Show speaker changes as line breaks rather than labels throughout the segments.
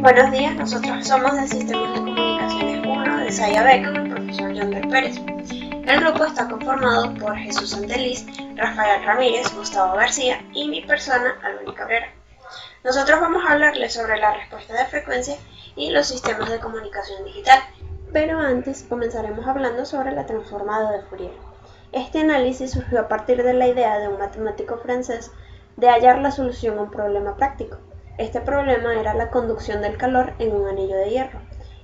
Buenos días, nosotros somos de Sistemas de Comunicaciones 1 de SAIABEC con el profesor Yonder Pérez. El grupo está conformado por Jesús Anteliz, Rafael Ramírez, Gustavo García y mi persona, Albany Cabrera. Nosotros vamos a hablarles sobre la respuesta de frecuencia y los sistemas de comunicación digital. Pero antes comenzaremos hablando sobre la transformada de Fourier. Este análisis surgió a partir de la idea de un matemático francés de hallar la solución a un problema práctico. Este problema era la conducción del calor en un anillo de hierro.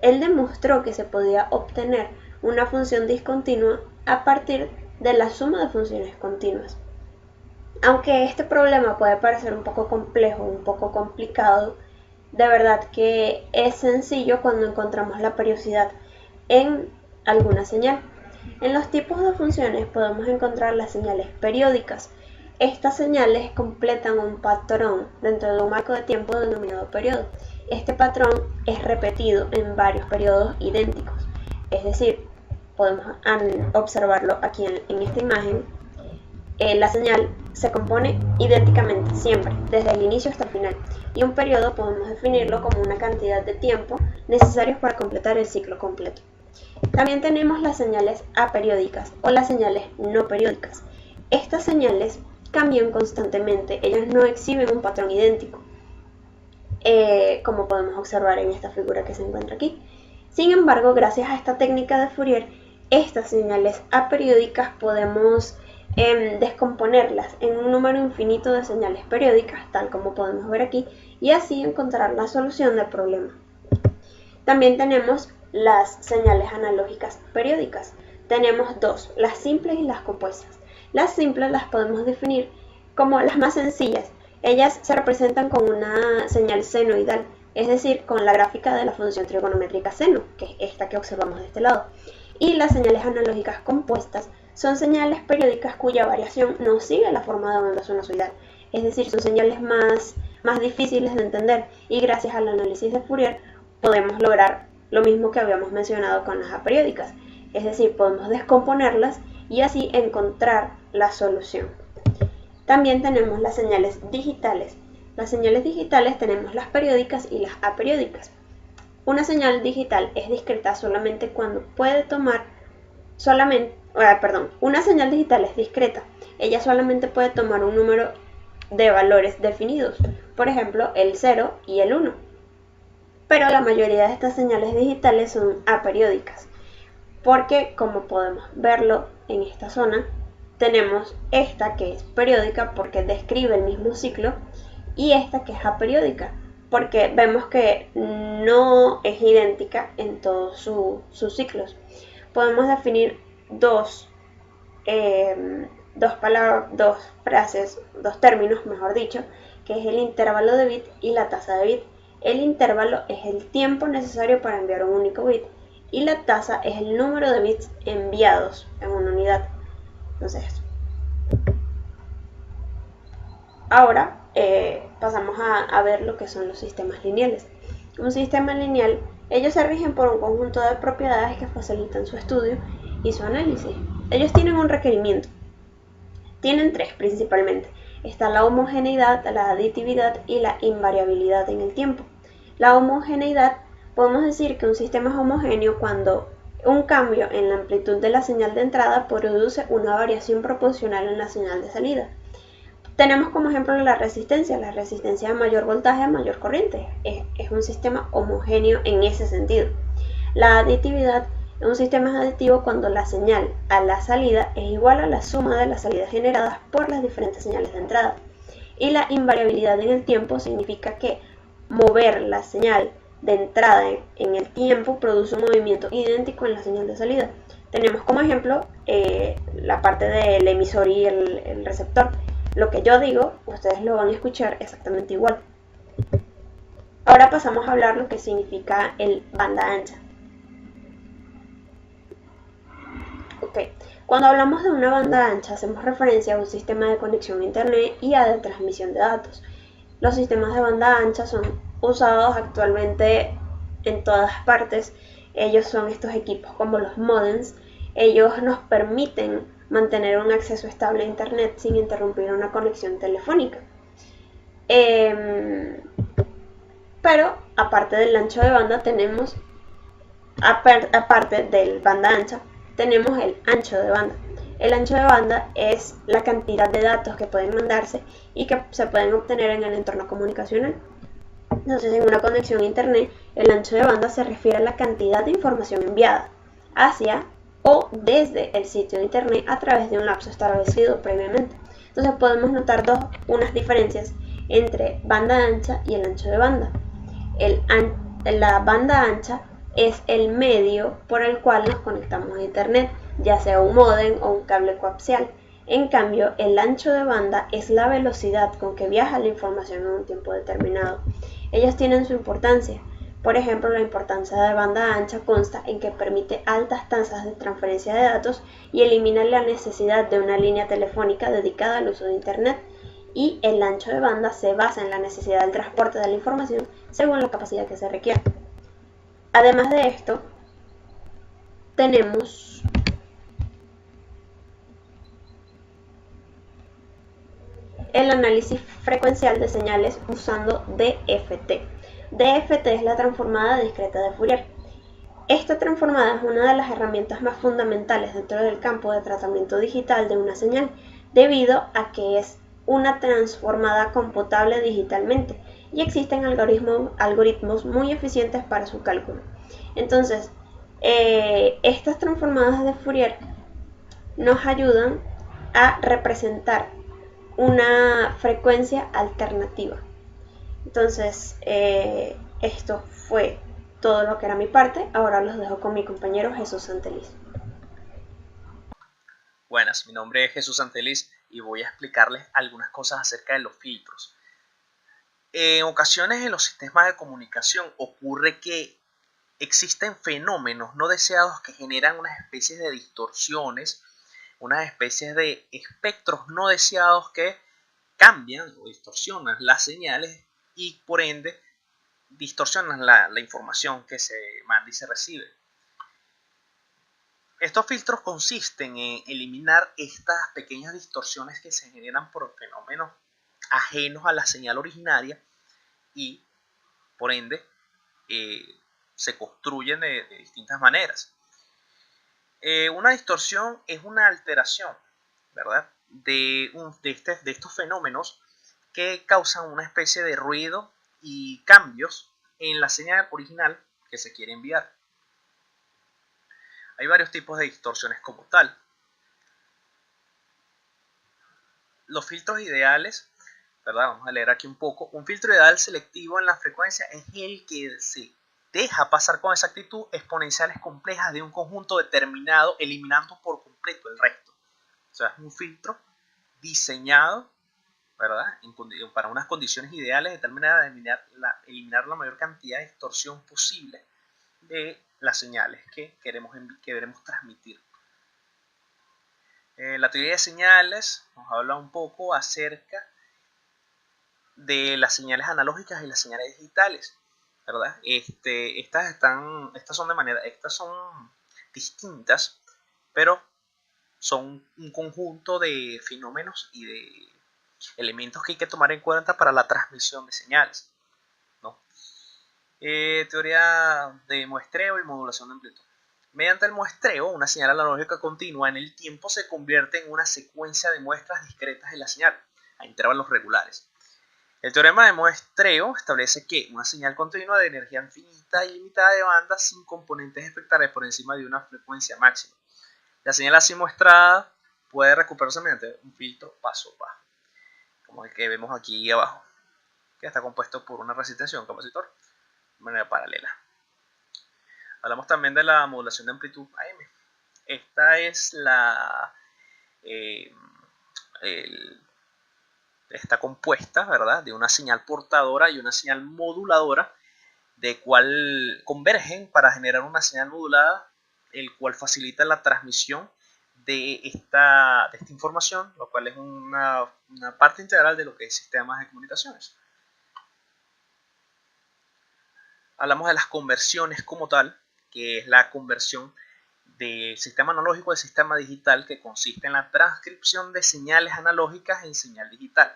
Él demostró que se podía obtener una función discontinua a partir de la suma de funciones continuas. Aunque este problema puede parecer un poco complejo, un poco complicado, de verdad que es sencillo cuando encontramos la periodicidad en alguna señal. En los tipos de funciones podemos encontrar las señales periódicas. Estas señales completan un patrón dentro de un marco de tiempo denominado periodo. Este patrón es repetido en varios periodos idénticos. Es decir, podemos observarlo aquí en esta imagen. La señal se compone idénticamente siempre, desde el inicio hasta el final. Y un periodo podemos definirlo como una cantidad de tiempo necesarios para completar el ciclo completo. También tenemos las señales aperiódicas o las señales no periódicas. Estas señales cambian constantemente, ellas no exhiben un patrón idéntico, como podemos observar en esta figura que se encuentra aquí. Sin embargo, gracias a esta técnica de Fourier, estas señales aperiódicas podemos descomponerlas en un número infinito de señales periódicas, tal como podemos ver aquí, y así encontrar la solución del problema. También tenemos las señales analógicas periódicas. Tenemos dos, las simples y las compuestas. Las simples las podemos definir como las más sencillas. Ellas se representan con una señal senoidal, es decir, con la gráfica de la función trigonométrica seno, que es esta que observamos de este lado. Y las señales analógicas compuestas son señales periódicas cuya variación no sigue la forma de onda sinusoidal. Es decir, son señales más difíciles de entender y gracias al análisis de Fourier podemos lograr lo mismo que habíamos mencionado con las aperiódicas. Es decir, podemos descomponerlas y así encontrar la solución. También tenemos las señales digitales. Las señales digitales tenemos las periódicas y las aperiódicas. Una señal digital es discreta solamente cuando puede tomar una señal digital es discreta. Ella solamente puede tomar un número de valores definidos, por ejemplo, el 0 y el 1. Pero la mayoría de estas señales digitales son aperiódicas, porque como podemos verlo en esta zona, tenemos esta que es periódica porque describe el mismo ciclo y esta que es aperiódica porque vemos que no es idéntica en todos sus ciclos. Podemos definir dos términos, mejor dicho, que es el intervalo de bit y la tasa de bit. El intervalo es el tiempo necesario para enviar un único bit y la tasa es el número de bits enviados en una unidad. Entonces, ahora pasamos a ver lo que son los sistemas lineales. Un sistema lineal, ellos se rigen por un conjunto de propiedades que facilitan su estudio y su análisis. Ellos tienen un requerimiento. Tienen tres principalmente. Está la homogeneidad, la aditividad y la invariabilidad en el tiempo. La homogeneidad, podemos decir que un sistema es homogéneo cuando un cambio en la amplitud de la señal de entrada produce una variación proporcional en la señal de salida. Tenemos como ejemplo la resistencia a mayor voltaje, a mayor corriente. Es un sistema homogéneo en ese sentido. La aditividad es un sistema aditivo cuando la señal a la salida es igual a la suma de las salidas generadas por las diferentes señales de entrada. Y la invariabilidad en el tiempo significa que mover la señal de entrada en el tiempo produce un movimiento idéntico en la señal de salida. Tenemos como ejemplo la parte del emisor y el receptor. Lo que yo digo, ustedes lo van a escuchar exactamente igual. Ahora pasamos a hablar lo que significa el banda ancha. Cuando hablamos de una banda ancha, hacemos referencia a un sistema de conexión a internet y a de transmisión de datos. Los sistemas de banda ancha son usados actualmente en todas partes. Ellos son estos equipos como los modems. Ellos nos permiten mantener un acceso estable a internet sin interrumpir una conexión telefónica. Pero aparte del ancho de banda, tenemos, aparte del banda ancha, tenemos el ancho de banda. El ancho de banda es la cantidad de datos que pueden mandarse y que se pueden obtener en el entorno comunicacional. Entonces, en una conexión a Internet, el ancho de banda se refiere a la cantidad de información enviada hacia o desde el sitio de Internet a través de un lapso establecido previamente. Entonces, podemos notar unas diferencias entre banda ancha y el ancho de banda. La banda ancha es el medio por el cual nos conectamos a Internet, ya sea un módem o un cable coaxial. En cambio, el ancho de banda es la velocidad con que viaja la información en un tiempo determinado. Ellos tienen su importancia. Por ejemplo, la importancia de banda ancha consta en que permite altas tasas de transferencia de datos y elimina la necesidad de una línea telefónica dedicada al uso de Internet. Y el ancho de banda se basa en la necesidad del transporte de la información según la capacidad que se requiere. Además de esto, tenemos el análisis frecuencial de señales usando DFT. DFT es la transformada discreta de Fourier. Esta transformada es una de las herramientas más fundamentales dentro del campo de tratamiento digital de una señal, debido a que es una transformada computable digitalmente y existen algoritmos muy eficientes para su cálculo. Entonces, estas transformadas de Fourier nos ayudan a representar una frecuencia alternativa. Entonces, esto fue todo lo que era mi parte. Ahora los dejo con mi compañero Jesús Santeliz.
Buenas, mi nombre es Jesús Santeliz y voy a explicarles algunas cosas acerca de los filtros. En ocasiones en los sistemas de comunicación ocurre que existen fenómenos no deseados que generan unas especies de distorsiones, unas especies de espectros no deseados que cambian o distorsionan las señales y por ende distorsionan la información que se manda y se recibe. Estos filtros consisten en eliminar estas pequeñas distorsiones que se generan por fenómenos ajenos a la señal originaria y por ende se construyen de distintas maneras. Una distorsión es una alteración, ¿verdad?, de estos fenómenos que causan una especie de ruido y cambios en la señal original que se quiere enviar. Hay varios tipos de distorsiones como tal. Los filtros ideales, ¿verdad? Vamos a leer aquí un poco. Un filtro ideal selectivo en la frecuencia es el que se deja pasar con exactitud exponenciales complejas de un conjunto determinado, eliminando por completo el resto. O sea, es un filtro diseñado, ¿verdad?, para unas condiciones ideales de tal manera de eliminar la mayor cantidad de distorsión posible de las señales que queremos transmitir. La teoría de señales nos habla un poco acerca de las señales analógicas y las señales digitales, ¿verdad? Estas son distintas, pero son un conjunto de fenómenos y de elementos que hay que tomar en cuenta para la transmisión de señales, ¿no? Teoría de muestreo y modulación de amplitud. Mediante el muestreo, una señal analógica continua en el tiempo se convierte en una secuencia de muestras discretas de la señal, a intervalos regulares. El teorema de muestreo establece que una señal continua de energía infinita y limitada de banda sin componentes espectrales por encima de una frecuencia máxima. La señal así muestrada puede recuperarse mediante un filtro paso bajo, como el que vemos aquí abajo, que está compuesto por una resistencia y un capacitor de manera paralela. Hablamos también de la modulación de amplitud AM. Esta es está compuesta, ¿verdad?, de una señal portadora y una señal moduladora, de cual convergen para generar una señal modulada, el cual facilita la transmisión de esta información, lo cual es una parte integral de lo que es sistemas de comunicaciones. Hablamos de las conversiones como tal, que es la conversión del sistema analógico al sistema digital, que consiste en la transcripción de señales analógicas en señal digital,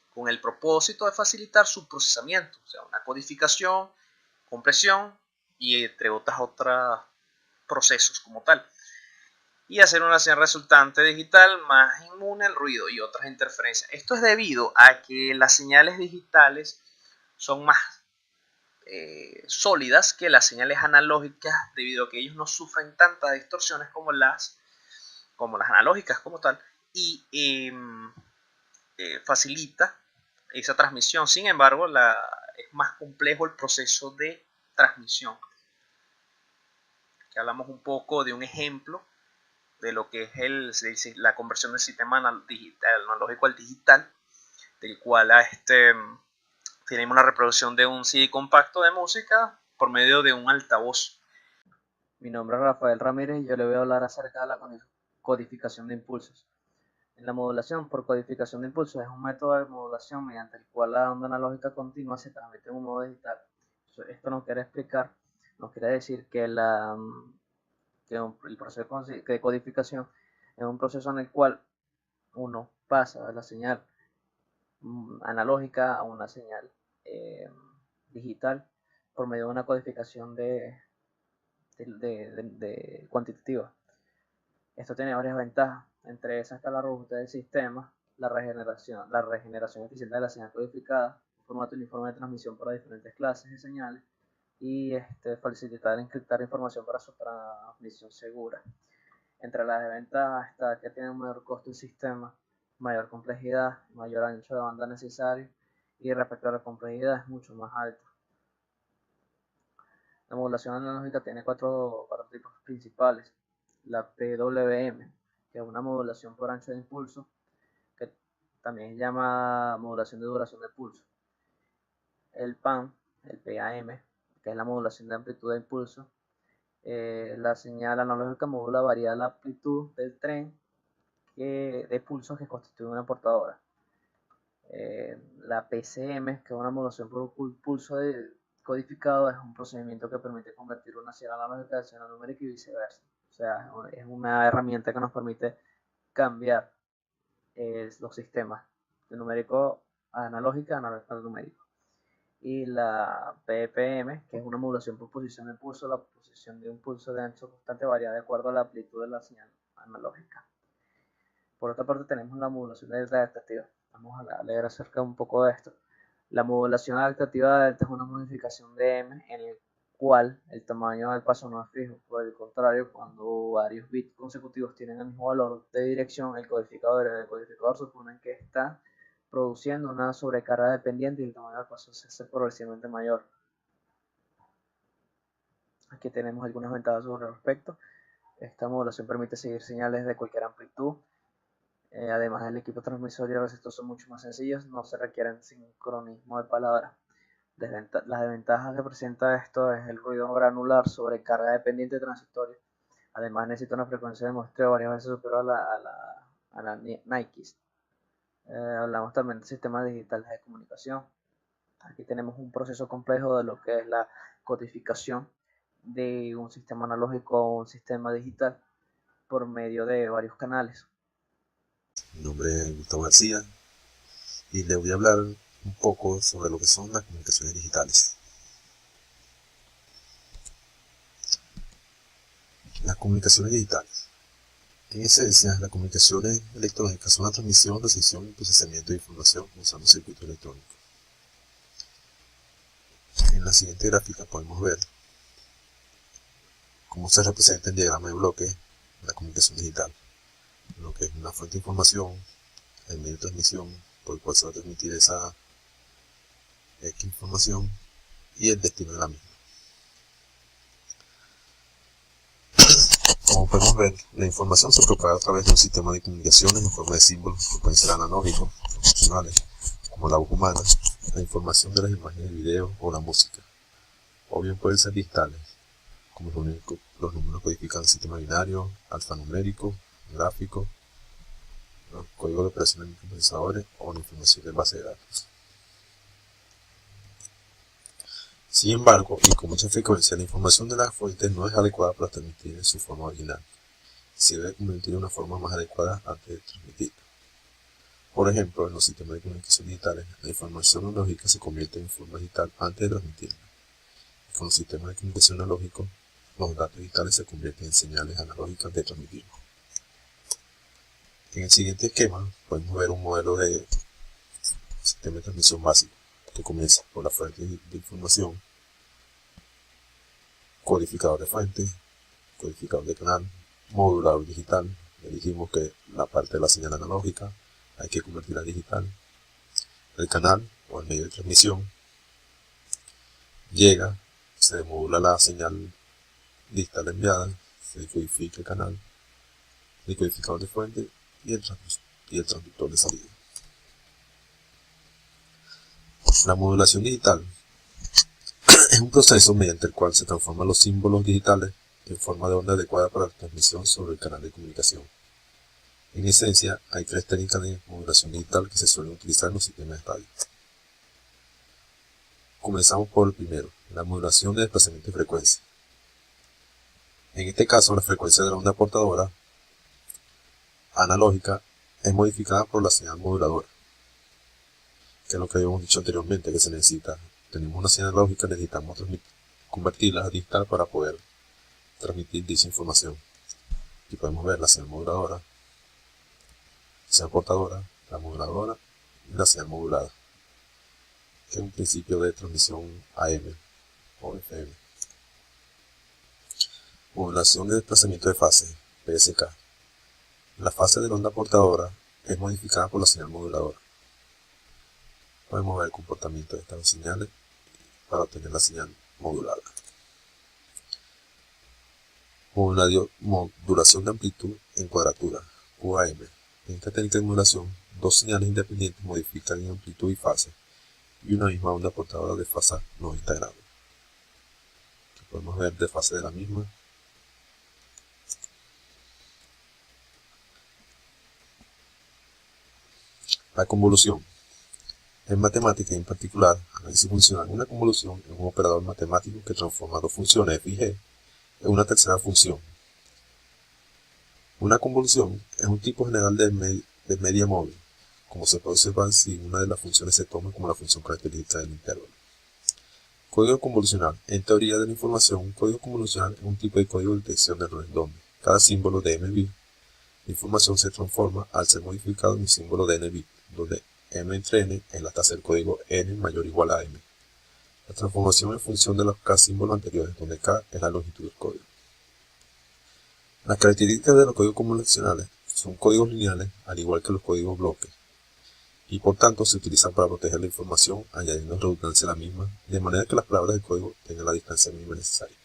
con el propósito de facilitar su procesamiento, o sea, una codificación compresión y entre otros procesos como tal, y hacer una señal resultante digital más inmune al ruido y otras interferencias. Esto es debido a que las señales digitales son más sólidas que las señales analógicas, debido a que ellos no sufren tantas distorsiones como las analógicas como tal, y facilita esa transmisión. Sin embargo, es más complejo el proceso de transmisión. Aquí hablamos un poco de un ejemplo de lo que es la conversión del sistema analógico al digital, del cual tenemos la reproducción de un CD compacto de música por medio de un altavoz.
Mi nombre es Rafael Ramírez y yo le voy a hablar acerca de la codificación de impulsos. En la modulación por codificación de impulsos es un método de modulación mediante el cual la onda analógica continua se transmite en un modo digital. Esto nos quiere decir que el proceso de codificación es un proceso en el cual uno pasa de la señal analógica a una señal digital por medio de una codificación cuantitativa. Esto tiene varias ventajas, entre esas está la robustez del sistema, la regeneración eficiente de la señal codificada, un formato uniforme de transmisión para diferentes clases de señales y facilitar encriptar información para su transmisión segura. Entre las desventajas está que tiene un mayor costo el sistema, mayor complejidad, mayor ancho de banda necesario y respecto a la complejidad es mucho más alto. La modulación analógica tiene cuatro tipos principales. La PWM, que es una modulación por ancho de impulso, que también se llama modulación de duración de pulso. El PAM, el PAM, que es la modulación de amplitud de impulso. La señal analógica modula varía la amplitud del tren de pulsos que constituye una portadora. La PCM, que es una modulación por pulso codificado, es un procedimiento que permite convertir una señal analógica a señal numérica y viceversa. O sea, es una herramienta que nos permite cambiar los sistemas de numérico a analógica a numérico. Y la PPM, que es una modulación por posición de pulso, la posición de un pulso de ancho constante varía de acuerdo a la amplitud de la señal analógica. Por otra parte tenemos la modulación de delta adaptativa. Vamos a leer acerca un poco de esto. La modulación adaptativa de delta es una modificación de M en el cual el tamaño del paso no es fijo. Por el contrario, cuando varios bits consecutivos tienen el mismo valor de dirección, el decodificador supone que está produciendo una sobrecarga dependiente y el tamaño del paso se hace progresivamente mayor. Aquí tenemos algunas ventajas sobre el respecto. Esta modulación permite seguir señales de cualquier amplitud. Además, el equipo transmisor y el receptor son mucho más sencillos, no se requieren sincronismo de palabras. Las desventajas que presenta esto es el ruido granular, sobrecarga dependiente de transitorios. Además, necesita una frecuencia de muestreo varias veces superior a la Nyquist. Hablamos también de sistemas digitales de comunicación. Aquí tenemos un proceso complejo de lo que es la codificación de un sistema analógico a un sistema digital por medio de varios canales.
Mi nombre es Gustavo García y le voy a hablar un poco sobre lo que son las comunicaciones digitales. Las comunicaciones digitales. En esencia, las comunicaciones electrónicas son la transmisión, recepción y procesamiento de información usando circuitos electrónicos. En la siguiente gráfica podemos ver cómo se representa en diagrama de bloque la comunicación digital, lo que es una fuente de información, el medio de transmisión por el cual se va a transmitir esa información y el destino de la misma. Como podemos ver, la información se propaga a través de un sistema de comunicaciones en forma de símbolos que pueden ser analógicos, funcionales, como la voz humana, la información de las imágenes de video o la música, o bien pueden ser digitales, como los números codifican el sistema binario, alfanumérico, gráfico, los códigos de operación de microprocesadores o la información de base de datos. Sin embargo, y con mucha frecuencia, la información de las fuentes no es adecuada para transmitir en su forma original. Se debe convertir en una forma más adecuada antes de transmitirla. Por ejemplo, en los sistemas de comunicación digitales, la información analógica se convierte en forma digital antes de transmitirla. Con los sistemas de comunicación analógicos, los datos digitales se convierten en señales analógicas de transmitir. En el siguiente esquema podemos ver un modelo de sistema de transmisión básico que comienza por la fuente de información, codificador de fuente, codificador de canal, modulador digital. Ya dijimos que la parte de la señal analógica hay que convertirla a digital. El canal o el medio de transmisión llega, se demodula la señal digital enviada, se decodifica el canal, decodificador de fuente y el transductor de salida. La modulación digital es un proceso mediante el cual se transforman los símbolos digitales en forma de onda adecuada para la transmisión sobre el canal de comunicación. En esencia, hay tres técnicas de modulación digital que se suelen utilizar en los sistemas de radio. Comenzamos por el primero, la modulación de desplazamiento de frecuencia. En este caso, la frecuencia de la onda portadora analógica es modificada por la señal moduladora, que es lo que habíamos dicho anteriormente, que se necesita. Tenemos una señal analógica, necesitamos convertirla a digital para poder transmitir dicha información. Aquí podemos ver la señal moduladora, la señal portadora, la moduladora y la señal modulada, que es un principio de transmisión AM o FM. Modulación de desplazamiento de fase, PSK. La fase de la onda portadora es modificada por la señal moduladora. Podemos ver el comportamiento de estas señales para obtener la señal modulada. Modulación de amplitud en cuadratura, UAM. En esta técnica de modulación, dos señales independientes modifican en amplitud y fase, y una misma onda portadora desfasa 90 grados. Aquí podemos ver desfase de la misma. La convolución. En matemática y en particular, análisis funcional, una convolución es un operador matemático que transforma dos funciones f y g en una tercera función. Una convolución es un tipo general de media móvil, como se puede observar si una de las funciones se toma como la función característica del intervalo. Código convolucional. En teoría de la información, un código convolucional es un tipo de código de detección de errores donde cada símbolo de m bits de información se transforma al ser modificado en un símbolo de n bits, donde m entre n es la tasa del código n mayor o igual a m. La transformación en función de los k símbolos anteriores, donde k es la longitud del código. Las características de los códigos convolucionales son códigos lineales, al igual que los códigos bloques, y por tanto se utilizan para proteger la información, añadiendo redundancia a la misma, de manera que las palabras del código tengan la distancia mínima necesaria.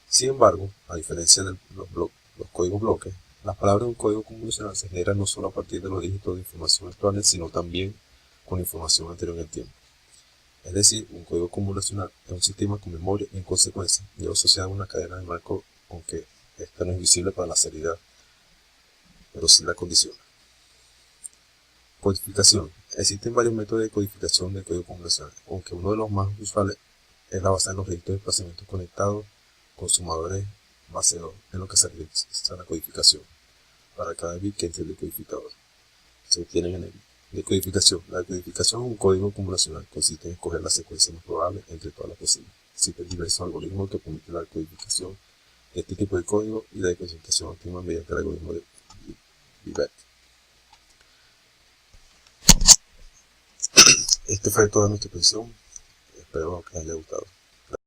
Sin embargo, a diferencia de los códigos bloques, las palabras de un código convolucional se generan no solo a partir de los dígitos de información actuales, sino también con información anterior en el tiempo. Es decir, un código convolucional es un sistema con memoria y en consecuencia lleva asociada una cadena de marco, aunque esta no es visible para la seriedad, pero sí la condiciona. Codificación. Existen varios métodos de codificación del código convolucional, aunque uno de los más usuales es la basada en los registros de desplazamiento conectados, consumadores, base 2, en lo que se realiza la codificación para cada bit que entre el decodificador. Se obtienen en el decodificación. La decodificación es un código convolucional, consiste en escoger la secuencia más probable entre todas las posibles. Existen diversos algoritmos que permiten la decodificación de este tipo de código y la decodificación óptima mediante el algoritmo de Bivet. Este fue toda nuestra exposición. Espero que les haya gustado.